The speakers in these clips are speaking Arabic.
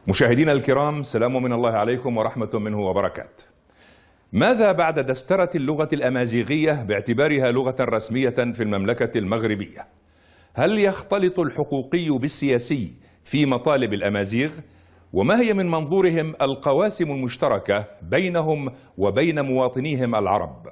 مشاهدينا الكرام، سلام من الله عليكم ورحمة منه وبركاته. ماذا بعد دسترة اللغة الأمازيغية باعتبارها لغة رسمية في المملكة المغربية؟ هل يختلط الحقوقي بالسياسي في مطالب الأمازيغ؟ وما هي من منظورهم القواسم المشتركة بينهم وبين مواطنيهم العرب؟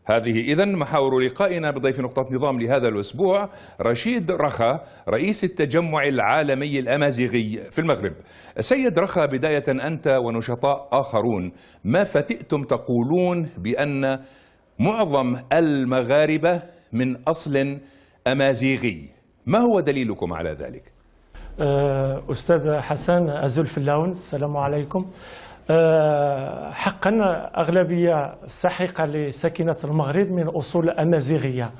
هذه إذن محاور لقائنا بضيف نقطة نظام لهذا الأسبوع رشيد رخا، رئيس التجمع العالمي الأمازيغي في المغرب. سيد رخا، بداية أنت ونشطاء آخرون ما فتئتم تقولون بأن معظم المغاربة من أصل أمازيغي، ما هو دليلكم على ذلك؟ أستاذ حسن أزول اللون، السلام عليكم. حقا أغلبية ساحقة لساكنة المغرب من أصول أمازيغية.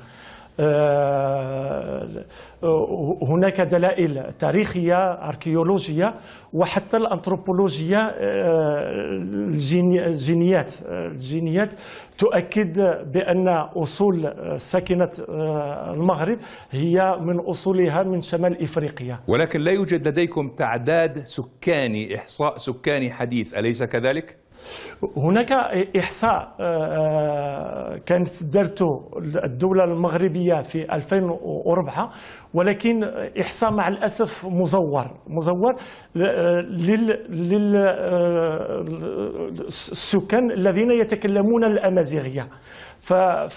هناك دلائل تاريخية أركيولوجية وحتى الأنثروبولوجية، الجينيات تؤكد بأن أصول ساكنة المغرب هي من أصولها من شمال إفريقيا. ولكن لا يوجد لديكم تعداد سكاني، إحصاء سكاني حديث، أليس كذلك؟ هناك إحصاء كانت دارته الدولة المغربية في 2004، ولكن إحصاء مع الأسف مزور للسكان الذين يتكلمون الأمازيغية. ف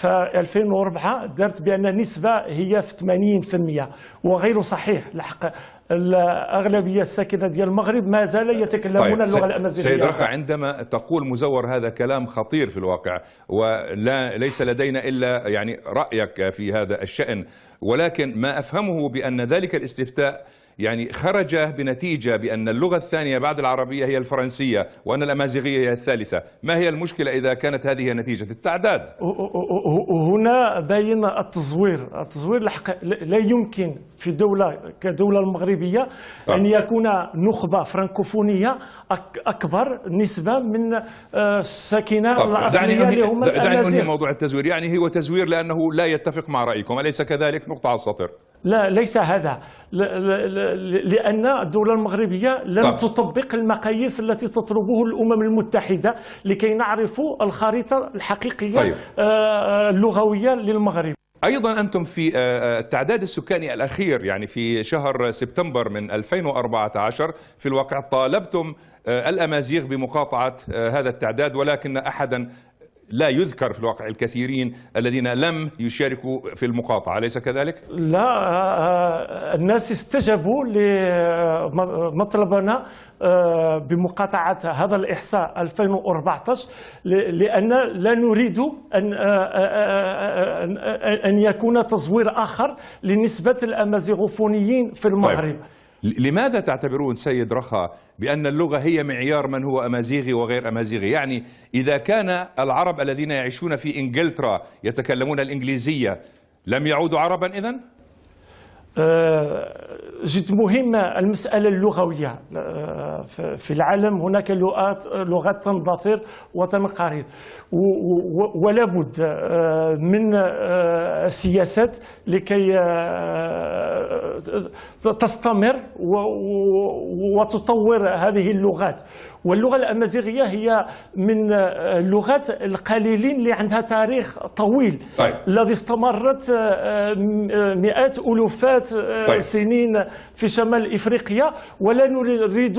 2004 دارت بأن نسبة هي في 80%، وغير صحيح. الحق الأغلبية الساكنة ديال المغرب ما زال يتكلمون اللغة الأمازيغية. سيد رخا، عندما تقول مزور هذا كلام خطير في الواقع، وليس لدينا إلا يعني رأيك في هذا الشأن، ولكن ما أفهمه بأن ذلك الاستفتاء يعني خرج بنتيجة بأن اللغة الثانية بعد العربية هي الفرنسية وأن الأمازيغية هي الثالثة. ما هي المشكلة إذا كانت هذه نتيجة التعداد؟ هنا باين التزوير الحق. لا يمكن في دولة كدولة المغربية أن يكون نخبة فرانكوفونية أكبر نسبة من الساكنة الأصلية اللي هم الأمازيغ. دعني أنهي موضوع التزوير، يعني هو تزوير لأنه لا يتفق مع رأيكم، أليس كذلك؟ نقطة على السطر. لا، ليس هذا، لأن الدولة المغربية لم تطبق المقاييس التي تطلبه الأمم المتحدة لكي نعرف الخريطة الحقيقية اللغوية للمغرب. أيضا أنتم في التعداد السكاني الأخير، يعني في شهر سبتمبر من 2014 في الواقع طالبتم الأمازيغ بمقاطعة هذا التعداد، ولكن أحدا لا يذكر في الواقع الكثيرين الذين لم يشاركوا في المقاطعة، أليس كذلك؟ لا، الناس استجابوا لمطلبنا بمقاطعة هذا الإحصاء 2014، لأن لا نريد أن يكون تزوير آخر لنسبة الأمازيغوفونيين في المغرب. لماذا تعتبرون سيد رخا بأن اللغة هي معيار من هو أمازيغي وغير أمازيغي؟ يعني إذا كان العرب الذين يعيشون في إنجلترا يتكلمون الإنجليزية لم يعودوا عربا إذن؟ جد مهمة المسألة اللغوية. في العالم هناك لغات تندثر وتنقرض، ولا بد من سياسات لكي تستمر وتطور هذه اللغات. واللغة الأمازيغية هي من اللغات القليلين اللي عندها تاريخ طويل، الذي استمرت مئات ألوفات سنين في شمال إفريقيا، ولا نريد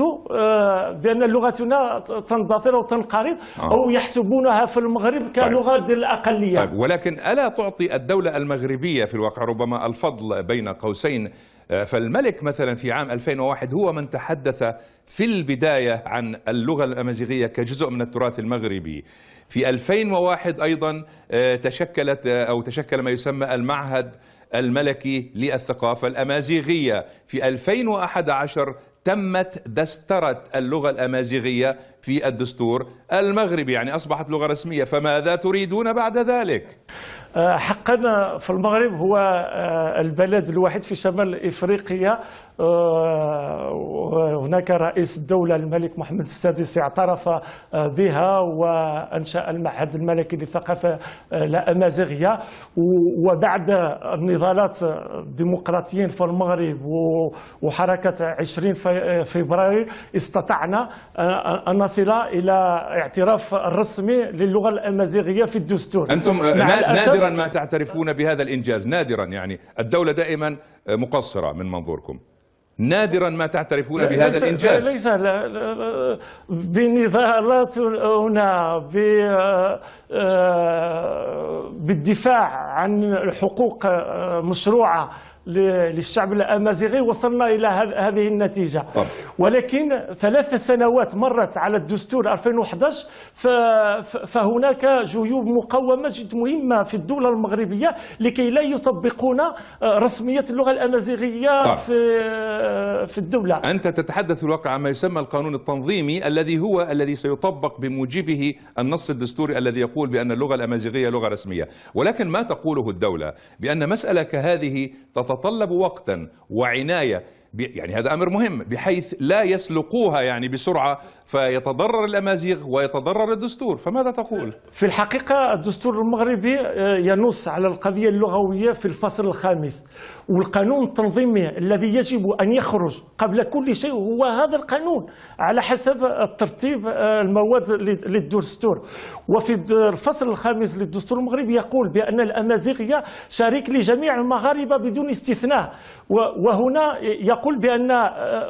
بأن لغتنا تندثر أو تنقرض أو يحسبونها في المغرب كلغة الأقلية. ولكن ألا تعطي الدولة المغربية في الواقع ربما الفضل بين قوسين؟ فالملك مثلا في عام 2001 هو من تحدث في البداية عن اللغة الأمازيغية كجزء من التراث المغربي. في 2001 أيضا تشكل ما يسمى المعهد الملكي للثقافة الأمازيغية. في 2011 تمت دسترة اللغة الأمازيغية في الدستور المغربي، يعني أصبحت لغة رسمية. فماذا تريدون بعد ذلك؟ حقا في المغرب هو البلد الوحيد في شمال إفريقيا هناك رئيس الدولة الملك محمد السادس اعترف بها وأنشأ المعهد الملكي للثقافة الأمازيغية. وبعد النضالات الديمقراطيين في المغرب وحركة 20 فبراير استطعنا أن نصل إلى اعتراف الرسمي للغة الأمازيغية في الدستور. أنتم نادرا ما تعترفون بهذا الإنجاز، نادرا، يعني الدولة دائما مقصرة من منظوركم، نادرا ما تعترفون بهذا الإنجاز. ليس بنضالات هنا بالدفاع عن حقوق مشروعة للشعب الأمازيغي وصلنا إلى هذه النتيجة. ولكن 3 سنوات مرت على الدستور 2011 فهناك جيوب مقاومة جد مهمة في الدولة المغربية لكي لا يطبقون رسمية اللغة الأمازيغية في الدولة. أنت تتحدث الواقع عما يسمى القانون التنظيمي الذي سيطبق بموجبه النص الدستوري الذي يقول بأن اللغة الأمازيغية لغة رسمية. ولكن ما تقوله الدولة بأن مسألة كهذه تتطلب وقتا وعناية، يعني هذا أمر مهم بحيث لا يسلقوها يعني بسرعة فيتضرر الأمازيغ ويتضرر الدستور، فماذا تقول؟ في الحقيقة الدستور المغربي ينص على القضية اللغوية في الفصل الخامس، والقانون التنظيمي الذي يجب أن يخرج قبل كل شيء هو هذا القانون على حسب الترتيب المواد للدستور. وفي الفصل الخامس للدستور المغربي يقول بأن الأمازيغية شريك لجميع المغاربة بدون استثناء، وهنا يقول بأن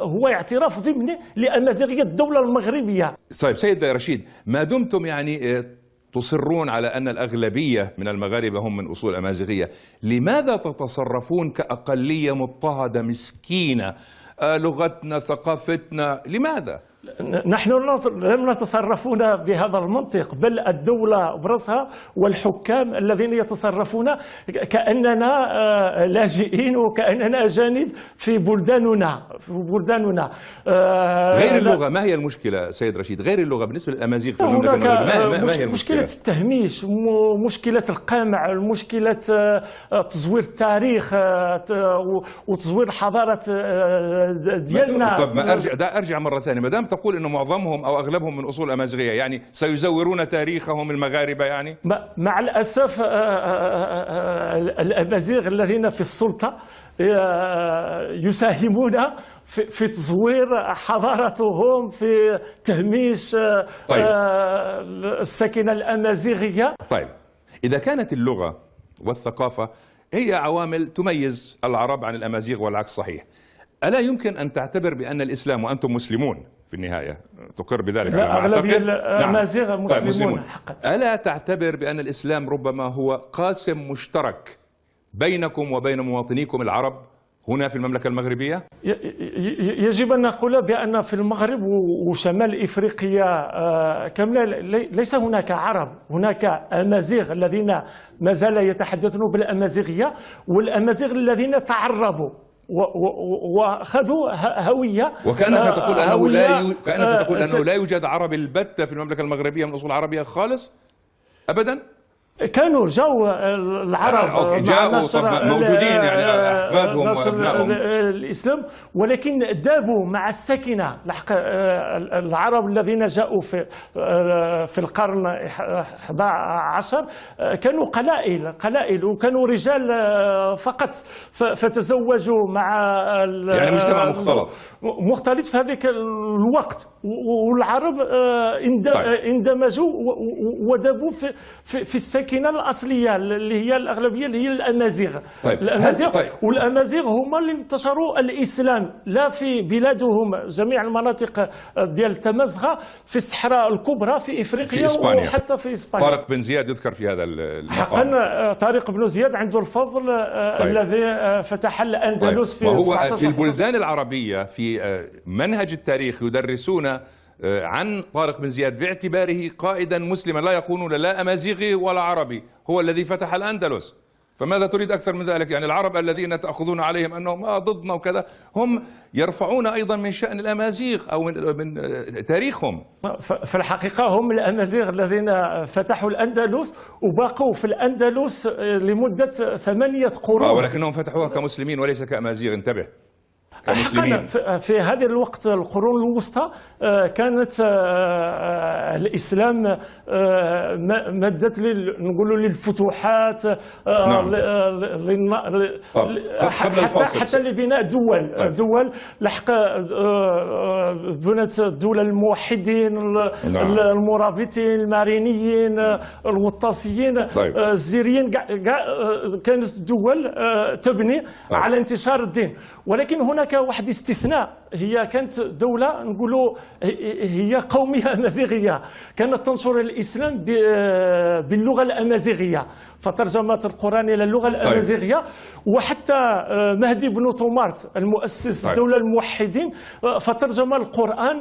هو اعتراف ضمني لأمازيغية الدولة المغربية. طيب سيد رشيد، ما دمتم يعني تصرون على أن الأغلبية من المغاربة هم من أصول أمازيغية، لماذا تتصرفون كأقلية مضطهدة مسكينة؟ لغتنا، ثقافتنا، لماذا؟ نحن لم نتصرفون بهذا المنطق، بل الدولة برأسها والحكام الذين يتصرفون كأننا لاجئين وكأننا أجانب في بلداننا. غير اللغة، ما هي المشكلة سيد رشيد؟ غير اللغة بالنسبة للأمازيغ في المملكة المغربية ما هي مشكلة التهميش، مشكلة القمع، مشكلة تزوير التاريخ وتزوير الحضارة ديالنا. طب ما أرجع مرة ثانية، ما دام تقول انه معظمهم او اغلبهم من اصول امازيغيه، يعني سيزورون تاريخهم المغاربه يعني؟ مع الاسف الامازيغ الذين في السلطه يساهمون في تزوير حضارتهم، في تهميش السكنه الامازيغيه. طيب اذا كانت اللغه والثقافه هي عوامل تميز العرب عن الامازيغ والعكس صحيح، ألا يمكن أن تعتبر بأن الإسلام، وأنتم مسلمون في النهاية تقر بذلك؟ لا، أغلبية الأمازيغ مسلمون حقا. ألا تعتبر بأن الإسلام ربما هو قاسم مشترك بينكم وبين مواطنيكم العرب هنا في المملكة المغربية؟ يجب أن نقول بأن في المغرب وشمال إفريقيا كاملة ليس هناك عرب، هناك أمازيغ الذين ما زال يتحدثون بالأمازيغية، والأمازيغ الذين تعربوا واخذوا هويه. وكانك تقول انه لا يوجد عربي البتة في المملكه المغربيه من اصول عربيه خالص ابدا. كانوا جاءوا العرب جاءوا موجودين يعني احفادهم وابنائهم الاسلام، ولكن دابوا مع السكنه. العرب الذين جاءوا في القرن 11 كانوا قلائل وكانوا رجال فقط، فتزوجوا مع يعني مجتمع مختلط في هذاك الوقت، والعرب اندمجوا ودابوا في السكنه الأصلية اللي هي الأغلبية اللي هي الأمازيغ. والأمازيغ هما اللي انتشروا الإسلام لا في بلادهم، جميع المناطق ديال التمازغة في الصحراء الكبرى في إفريقيا وحتى في إسبانيا. طارق بن زياد يذكر في هذا المقام. حقا طارق بن زياد عنده الفضل الذي فتح الأندلس في وهو في البلدان العربية في منهج التاريخ يدرسون عن طارق بن زياد باعتباره قائدا مسلما لا يكون لا أمازيغي ولا عربي، هو الذي فتح الأندلس. فماذا تريد أكثر من ذلك؟ يعني العرب الذين تأخذون عليهم أنهم ضدنا وكذا، هم يرفعون أيضا من شأن الأمازيغ أو من تاريخهم. في الحقيقة هم الأمازيغ الذين فتحوا الأندلس وبقوا في الأندلس لمدة 8 قرون. ولكنهم فتحوها كمسلمين وليس كأمازيغ، انتبه. حقا في هذا الوقت القرون الوسطى كانت الإسلام مدت نقولوا للفتوحات، حتى لبناء دول لحق بنت دول الموحدين، المرابطين، المارينيين، الوطاسيين، الزيريين، كانت دول تبني على انتشار الدين. ولكن هناك واحد استثناء، هي كانت دولة نقولوا هي قومية أمازيغية، كانت تنشر الإسلام باللغة الأمازيغية، فترجمت القرآن إلى اللغة الأمازيغية. وحتى مهدي بن طومارت المؤسس دولة الموحدين فترجم القرآن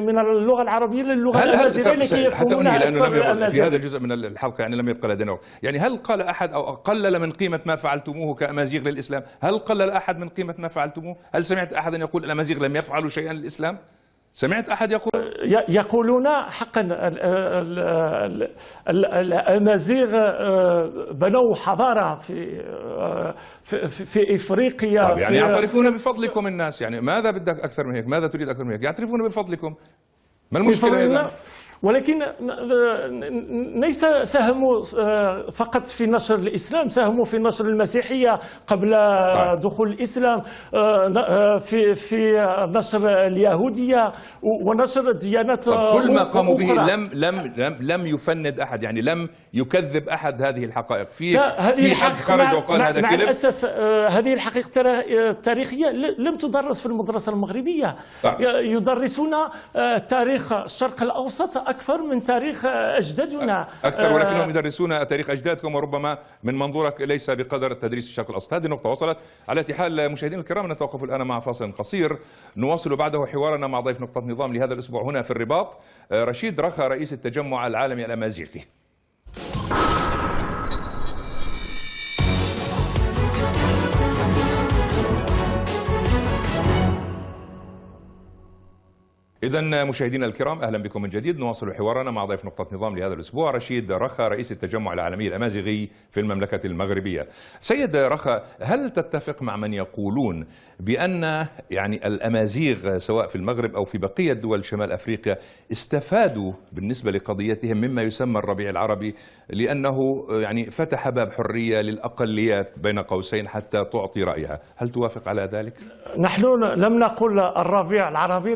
من اللغة العربية للغة الأمازيغية لكي يفهمونها أكثر الأمازيغ. في هذا الجزء من الحلقة يعني لم يبقى لدينا وقت. يعني هل قال أحد أو قلل من قيمة ما فعلتموه كأمازيغ للإسلام؟ هل قلل أحد من قيمة ما فعلتموه؟ هل سمعت أحدا يقول الأمازيغ لم يفعلوا شيئا للإسلام؟ سمعت أحد يقول؟ يقولون حقا الأمازيغ بنوا حضارة في إفريقيا. يعني يعترفون بفضلكم الناس، يعني ماذا بدك أكثر من هيك؟ ماذا تريد أكثر من هيك؟ يعترفون بفضلكم، ما المشكلة؟ ولكن ليس ساهموا فقط في نشر الإسلام، ساهموا في نشر المسيحية قبل دخول الإسلام، في نشر اليهودية ونشر الديانات. كل ما قاموا به لم يفند أحد، يعني لم يكذب أحد هذه الحقائق. في حد خرج وقال هذا كذب. مع الأسف هذه الحقيقة التاريخية لم تدرس في المدرسة المغربية. يدرسون تاريخ الشرق الأوسط أكثر من تاريخ أجدادنا أكثر، ولكنهم يدرسون تاريخ أجدادكم وربما من منظورك ليس بقدر تدريس الشرق الأوسط. هذه النقطة وصلت. على حال مشاهدينا الكرام، نتوقف الآن مع فاصل قصير، نواصل بعده حوارنا مع ضيف نقطة نظام لهذا الأسبوع هنا في الرباط، رشيد رخا رئيس التجمع العالمي الأمازيغي. إذا مشاهدينا الكرام، أهلا بكم من جديد. نواصل حوارنا مع ضيف نقطة نظام لهذا الأسبوع رشيد رخا رئيس التجمع العالمي الأمازيغي في المملكة المغربية. سيد رخا، هل تتفق مع من يقولون بأن يعني الأمازيغ سواء في المغرب أو في بقية دول شمال أفريقيا استفادوا بالنسبة لقضيتهم مما يسمى الربيع العربي، لأنه يعني فتح باب حرية للأقليات بين قوسين حتى تعطي رأيها؟ هل توافق على ذلك؟ نحن لم نقل الربيع العربي،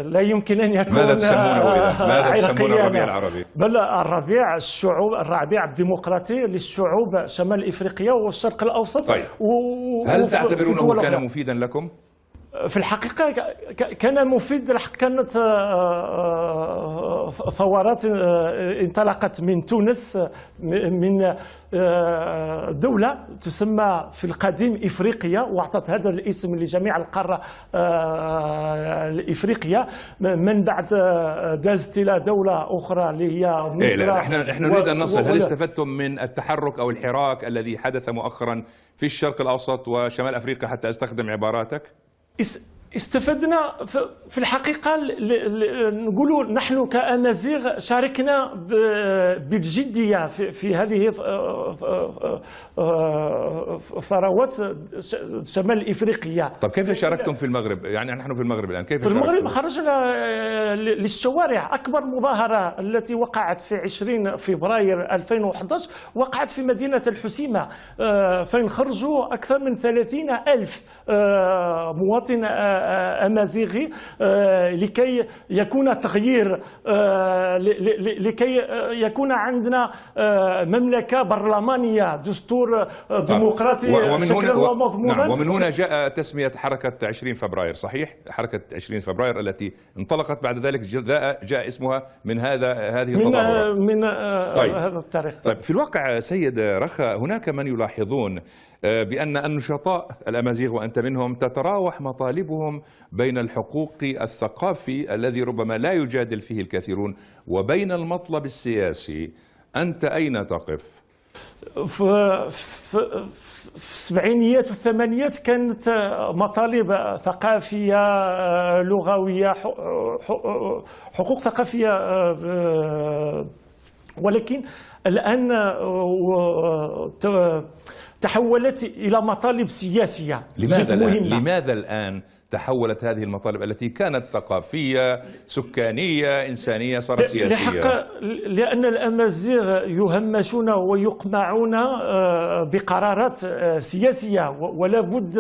لا يمكن أن يكون ماذا تسمونه الربيع العربي؟ بل الربيع الشعوب، الربيع الديمقراطي للشعوب شمال إفريقيا والشرق الأوسط. طيب. هل تعتبرونه كان مفيدا لكم؟ في الحقيقة كان مفيد، كانت ثورات انطلقت من تونس، من دولة تسمى في القديم إفريقيا، وأعطت هذا الاسم لجميع القارة الإفريقية. من بعد دازت إلى دولة أخرى اللي هي مصر. احنا نريد أن نصل، هل استفدتم من التحرك أو الحراك الذي حدث مؤخرا في الشرق الأوسط وشمال أفريقيا، حتى أستخدم عباراتك؟ استفدنا في الحقيقة. نقولوا نحن كأمازيغ شاركنا بالجدية في هذه ثروات شمال إفريقيا. طب كيف شاركتم في المغرب؟ يعني نحن في المغرب الآن، كيف في المغرب خرجنا للشوارع. أكبر مظاهرة التي وقعت في 20 فبراير 2011 وقعت في مدينة الحسيمة، فين خرجوا أكثر من 30,000 مواطن أمازيغي لكي يكون تغيير، لكي يكون عندنا مملكة برلمانية، دستور ديمقراطي شكلا ومضمونا. نعم، ومن هنا جاء تسمية حركة 20 فبراير، صحيح؟ حركة 20 فبراير التي انطلقت بعد ذلك جاء اسمها من هذه التظاهرات، من هذا التاريخ. طيب، في الواقع سيد رخا، هناك من يلاحظون بأن النشطاء الأمازيغ وأنت منهم تتراوح مطالبهم بين الحقوق الثقافي الذي ربما لا يجادل فيه الكثيرون وبين المطلب السياسي. أنت أين تقف؟ في السبعينيات والثمانينات كانت مطالب ثقافية لغوية حقوق ثقافية، ولكن الآن تحولت إلى مطالب سياسية جد مهمة. لماذا الآن تحولت هذه المطالب التي كانت ثقافية سكانية إنسانية صارت سياسية؟ لأن الأمازيغ يهمشون ويقمعون بقرارات سياسية، ولا بد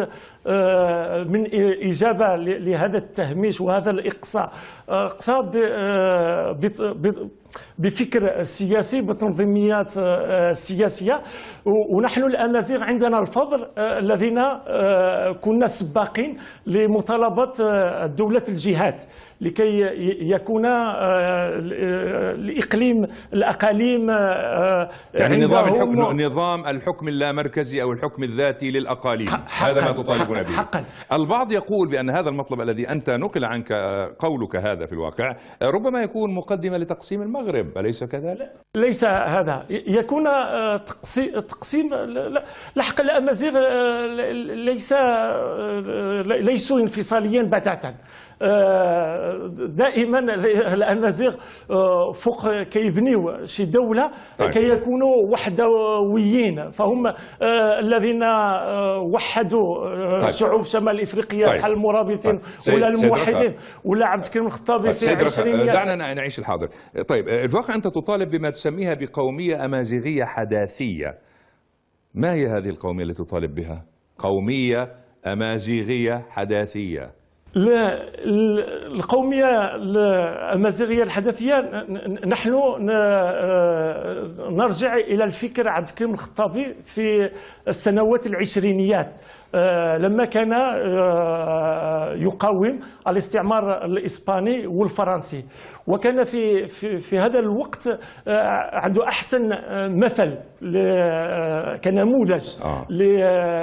من إجابة لهذا التهميش وهذا الإقصاء. بفكر سياسي، بتنظيميات سياسية. ونحن الأمازيغ عندنا الفضل الذين كنا سباقين لمطالبة دولة الجهات لكي يكون الأقاليم يعني نظام الحكم اللامركزي أو الحكم الذاتي للأقاليم. هذا ما تطالبون به حقا. البعض يقول بأن هذا المطلب الذي أنت نقل عنك قولك هذا في الواقع ربما يكون مقدمة لتقسيم المغرب، أليس كذلك؟ ليس هذا، يكون تقسيم. لحق الأمازيغ ليسوا انفصاليين بتاتا. دائما الأمازيغ فوق كيبنيو شي دولة كي يكونوا وحدويين، فهم الذين وحدوا شعوب شمال إفريقيا بحال المرابطين ولا الموحدين ولا عبد الكريم الخطابي في العشرينيات. دعنا نعيش الحاضر. طيب الواقع أنت تطالب بما تسميها بقومية أمازيغية حداثية. ما هي هذه القومية التي تطالب بها؟ قومية أمازيغية حداثية. القومية الأمازيغية الحداثية نحن نرجع إلى الفكر عبد الكريم الخطابي في السنوات العشرينيات، لما كان يقاوم الاستعمار الإسباني والفرنسي، وكان في هذا الوقت عنده أحسن مثل كنموذج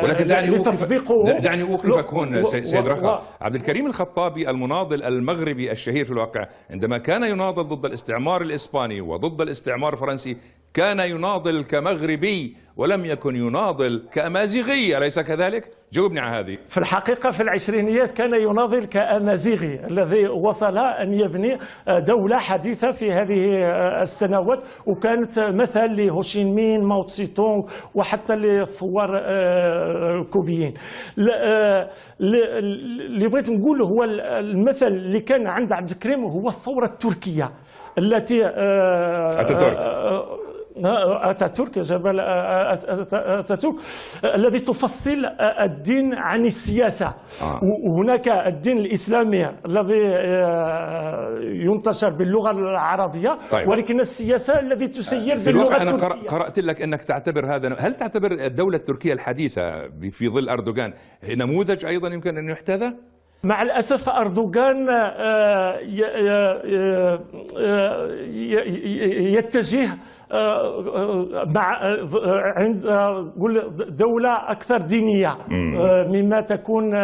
ولكن لتطبيقه. دعني أوقفك هون سيد رخا. عبد الكريم الخطابي المناضل المغربي الشهير في الواقع عندما كان يناضل ضد الاستعمار الإسباني وضد الاستعمار الفرنسي كان يناضل كمغربي ولم يكن يناضل كأمازيغي، أليس كذلك؟ جاوبني على هذه. في الحقيقة في العشرينيات كان يناضل كأمازيغي الذي وصل أن يبني دولة حديثة في هذه السنوات، وكانت مثل لهوشين مين، ماو تسي تونغ، وحتى للثوار الكوبيين. اللي بغيت نقول هو المثل اللي كان عند عبد الكريم هو الثورة التركية التي أتاتورك جبل أتاتورك الذي تفصل الدين عن السياسة. وهناك الدين الإسلامي الذي ينتشر باللغة العربية، ولكن السياسة الذي تسير باللغة التركية. أنا قرأت لك أنك تعتبر هذا، هل تعتبر الدولة التركية الحديثة في ظل أردوغان نموذج أيضا يمكن أن يحتذى؟ مع الأسف أردوغان يتجه عند دولة أكثر دينية مما تكون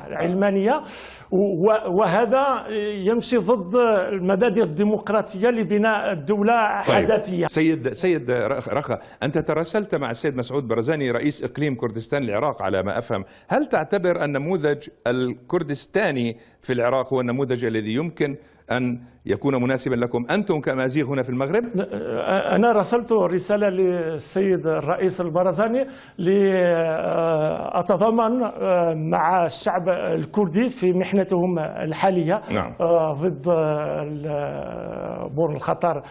علمانية، وهذا يمشي ضد المبادئ الديمقراطية لبناء الدولة حداثية. سيد رخا، أنت تراسلت مع السيد مسعود برزاني رئيس إقليم كردستان العراق على ما أفهم، هل تعتبر النموذج الكردستاني في العراق هو النموذج الذي يمكن أن يكون مناسبا لكم أنتم كأمازيغ هنا في المغرب؟ أنا رسلت رسالة للسيد الرئيس البرزاني لأتضامن مع الشعب الكردي في محنتهم الحالية ضد بور الخطر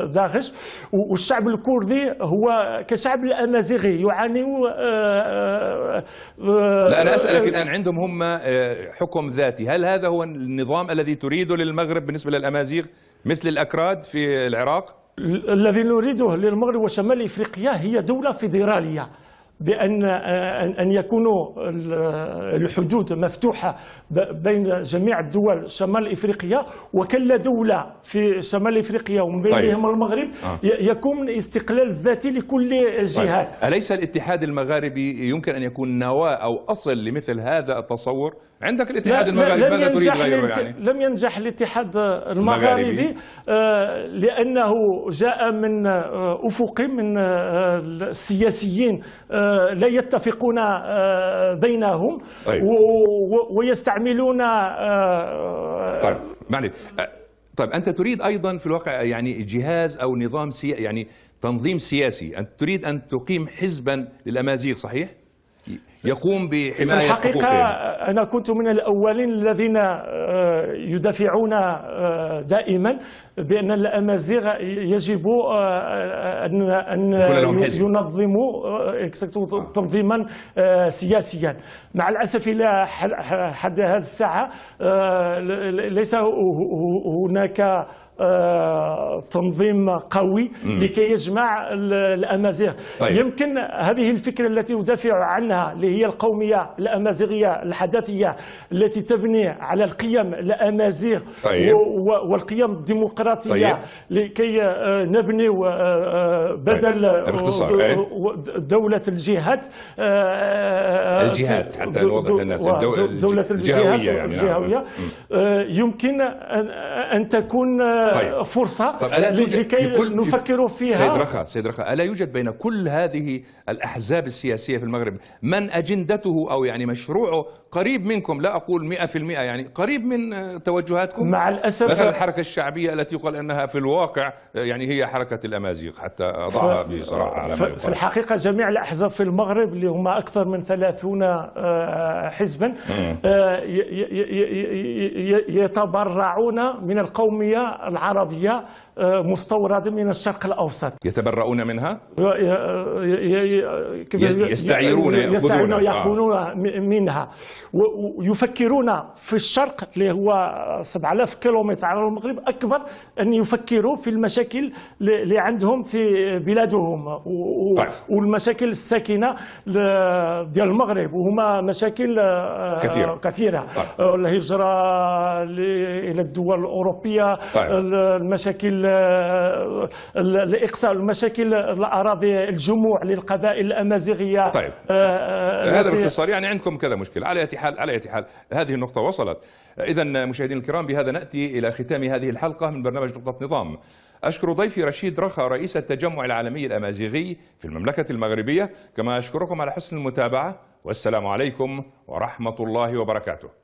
داعش. والشعب الكردي هو كشعب الأمازيغي يعاني. لا أنا أسألك الآن، عندهم هم حكم ذاتي، هل هذا هو النظام الذي تريده للمغرب بالنسبة للأمازيغ مثل الأكراد في العراق؟ الذي نريده للمغرب وشمال إفريقيا هي دولة فيدرالية بأن أن يكونوا الحدود مفتوحة بين جميع الدول شمال إفريقيا، وكل دولة في شمال إفريقيا ومن بينهم المغرب يكون استقلال ذاتي لكل الجهات. أليس الاتحاد المغاربي يمكن أن يكون نواة أو أصل لمثل هذا التصور؟ عندك الاتحاد المغاربي ماذا تريد غيره يعني؟ لم ينجح الاتحاد المغاربي لأنه جاء من أفق من السياسيين لا يتفقون بينهم. طيب. ويستعملون طيب معلش. طيب أنت تريد أيضا في الواقع يعني جهاز أو نظام يعني تنظيم سياسي، أنت تريد أن تقيم حزبا للأمازيغ صحيح؟ يقوم بحماية حقوقهم. في الحقيقة أنا كنت من الأولين الذين يدافعون دائما بأن الأمازيغ يجب أن ينظموا تنظيما سياسيا. مع الأسف إلى حد هذه الساعة ليس هناك تنظيم قوي لكي يجمع الأمازيغ. طيب. يمكن هذه الفكرة التي يدافع عنها اللي هي القومية الأمازيغية الحداثية التي تبني على القيم الأمازيغ. طيب. والقيم الديمقراطية. طيب. لكي نبني بدل دولة الجهات حتى نوضح للناس دولة الجهات الجهوية يمكن أن تكون طيب. فرصة لكي نفكر فيها. سيد رخا ألا يوجد بين كل هذه الأحزاب السياسية في المغرب من أجندته أو يعني مشروعه قريب منكم؟ لا أقول 100% يعني قريب من توجهاتكم. مع الأسف مثلا الحركة الشعبية التي يقال أنها في الواقع يعني هي حركة الأمازيغ، حتى أضعها بصراحة على ما يقال. في الحقيقة جميع الأحزاب في المغرب اللي هم أكثر من 30 حزبا يتبرعون من القومية العربية مستوردة من الشرق الأوسط. يتبرؤون منها؟ يستعيرون يأخذون منها، ويفكرون في الشرق اللي هو 7000 كيلومتر على المغرب أكبر أن يفكروا في المشاكل اللي عندهم في بلادهم والمشاكل الساكنة ديال المغرب، وهما مشاكل كثيرة. الهجرة إلى الدول الأوروبية، المشاكل الإقصاء، المشاكل الأراضي، الجموع للقبائل الأمازيغية. طيب. هذا باختصار يعني عندكم كذا مشكلة. على أي حال هذه النقطة وصلت. إذا مشاهدينا الكرام بهذا نأتي إلى ختام هذه الحلقة من برنامج نقطة نظام. أشكر ضيفي رشيد رخا رئيس التجمع العالمي الأمازيغي في المملكة المغربية، كما أشكركم على حسن المتابعة، والسلام عليكم ورحمة الله وبركاته.